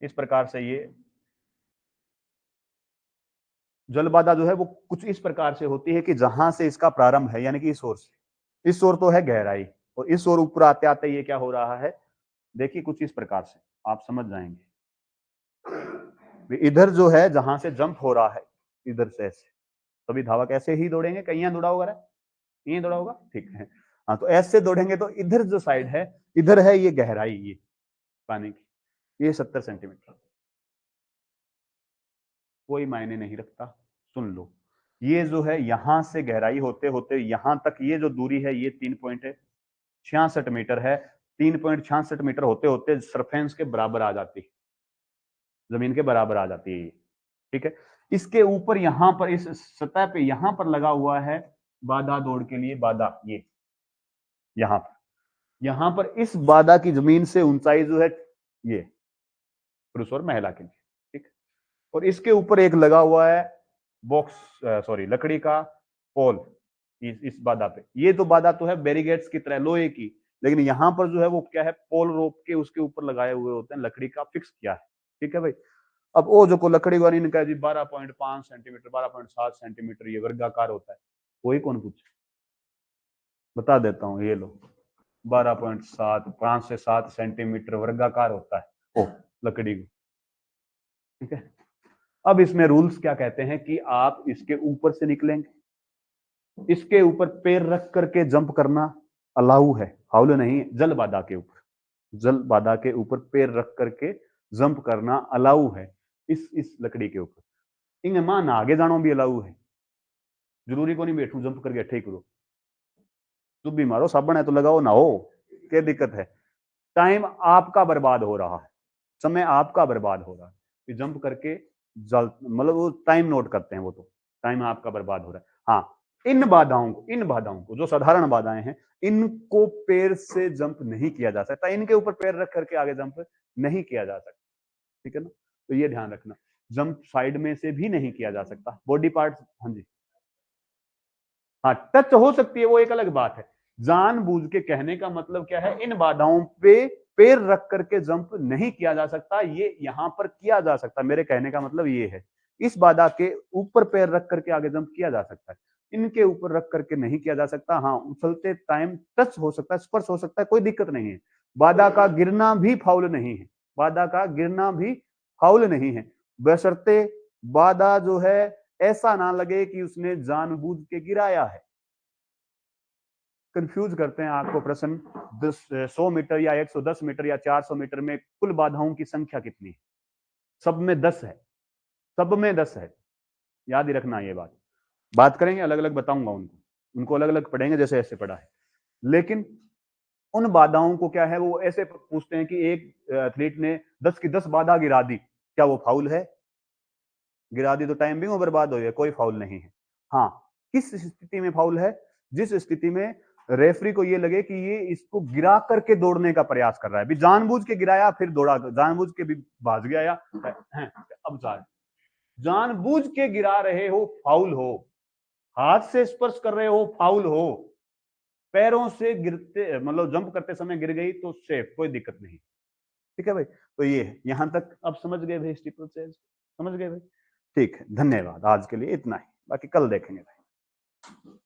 इस प्रकार से ये जल बाधा जो है वो कुछ इस प्रकार से होती है कि जहां से इसका प्रारंभ है, यानी कि इस ओर से, इस ओर तो है गहराई, और इस ओर ऊपर आते आते ये क्या हो रहा है, देखिए कुछ इस प्रकार से, आप समझ जाएंगे। इधर जो है जहां से जंप हो रहा है, इधर से ऐसे, तभी धावक ऐसे ही दौड़ेंगे, कहीं यहाँ दौड़ा होगा, यहीं दौड़ा होगा, ठीक है। हाँ, तो ऐसे दौड़ेंगे तो इधर जो साइड है, इधर है ये गहराई, ये पानी की, ये 70 सेंटीमीटर, कोई मायने नहीं रखता, सुन लो। ये जो है यहां से गहराई होते होते यहां तक, ये जो दूरी है ये 3.66 मीटर है। 3.66 मीटर होते होते सरफेस के बराबर आ जाती है, जमीन के बराबर आ जाती है, ठीक है। इसके ऊपर यहां पर इस सतह पे यहां पर लगा हुआ है बाधा दौड़ के लिए, बाधा ये यहां पर इस बाधा की जमीन से ऊंचाई जो है ये पुरुष और महिला के लिए, ठीक। और इसके ऊपर एक लगा हुआ है बॉक्स, सॉरी लकड़ी का पोल, इस बाधा पे। ये तो बाधा तो है बैरिगेट्स की तरह लोहे की, लेकिन यहां पर जो है वो क्या है, पोल रोप के उसके ऊपर लगाए हुए होते हैं, लकड़ी का फिक्स किया है, ठीक है भाई। अब वो जो को लकड़ी वाली ने कहा जी 12.5 सेंटीमीटर 12.7 सेंटीमीटर ये वर्गाकार होता है, कोई कौन पूछे, बता देता हूँ, ये लो 12.7, 5 से 7 सेंटीमीटर वर्गाकार होता है ओ लकड़ी को, ठीक है। अब इसमें रूल्स क्या कहते हैं कि आप इसके ऊपर से निकलेंगे, इसके ऊपर पैर रख करके जंप करना अलाउ है, फाउल नहीं है। जल बाधा के ऊपर, जल बाधा के ऊपर पैर रख करके जंप करना अलाउ है, इस लकड़ी के ऊपर। इंगे मान आगे जानो भी अलाउ है, जरूरी को नहीं बैठूं जंप करके अट्ठे ही करो, तुम भी मारो, साबन है तो लगाओ, ना हो क्या दिक्कत है। टाइम आपका बर्बाद हो रहा है, समय आपका बर्बाद हो रहा है कि जंप करके जल, मतलब वो टाइम नोट करते हैं, वो तो टाइम आपका बर्बाद हो रहा है। हाँ, इन बाधाओं को जो साधारण बाधाएं हैं, इनको पैर से जंप नहीं किया जा सकता, इनके ऊपर पैर रख करके आगे जंप नहीं किया जा सकता, ठीक है ना। तो ये ध्यान रखना, जंप साइड में से भी नहीं किया जा सकता, बॉडी पार्ट। हाँ जी, हाँ टच हो सकती है, वो एक अलग बात है। जानबूझ के कहने का मतलब क्या है, इन बाधाओं पे पैर रख करके जंप नहीं किया जा सकता, ये यहां पर किया जा सकता, मेरे कहने का मतलब ये है। इस बाधा के ऊपर पैर रख करके आगे जंप किया जा सकता है, इनके ऊपर रख करके नहीं किया जा सकता। हाँ, उछलते टाइम टच हो सकता है, स्पर्श हो सकता है, कोई दिक्कत नहीं है। बाधा का गिरना भी फाउल नहीं है, बाधा का गिरना भी फाउल नहीं है, बशर्ते बाधा जो है ऐसा ना लगे कि उसने जानबूझ के गिराया है। कंफ्यूज करते हैं आपको प्रश्न, 100 मीटर या 110 मीटर या 400 मीटर में कुल बाधाओं की संख्या कितनी है? सब में 10 है, सब में 10 है, याद ही रखना ये बात करेंगे, अलग अलग बताऊंगा उनको अलग अलग पढ़ेंगे जैसे ऐसे पढ़ा है। लेकिन उन बाधाओं को क्या है, वो ऐसे पूछते हैं कि एक एथलीट ने 10 की 10 बाधा गिरा दी, क्या वो फाउल है? गिरा दी तो टाइम भी वो बर्बाद हो गया, कोई फाउल नहीं है। हाँ, किस स्थिति में फाउल है? जिस स्थिति में रेफरी को ये लगे कि ये इसको गिरा करके दौड़ने का प्रयास कर रहा है, भी जानबूझ के गिराया फिर दौड़ा, जानबूझ के भी भाग गया, या अब जानबूझ के गिरा रहे हो फाउल हो, हाथ से स्पर्श कर रहे हो फाउल हो, पैरों से गिरते मतलब जंप करते समय गिर गई तो सेफ, कोई दिक्कत नहीं, ठीक है भाई। तो ये है, यहां तक अब समझ गए भाई, स्टीपल चेज समझ गए भाई, ठीक है, धन्यवाद, आज के लिए इतना ही, बाकी कल देखेंगे भाई।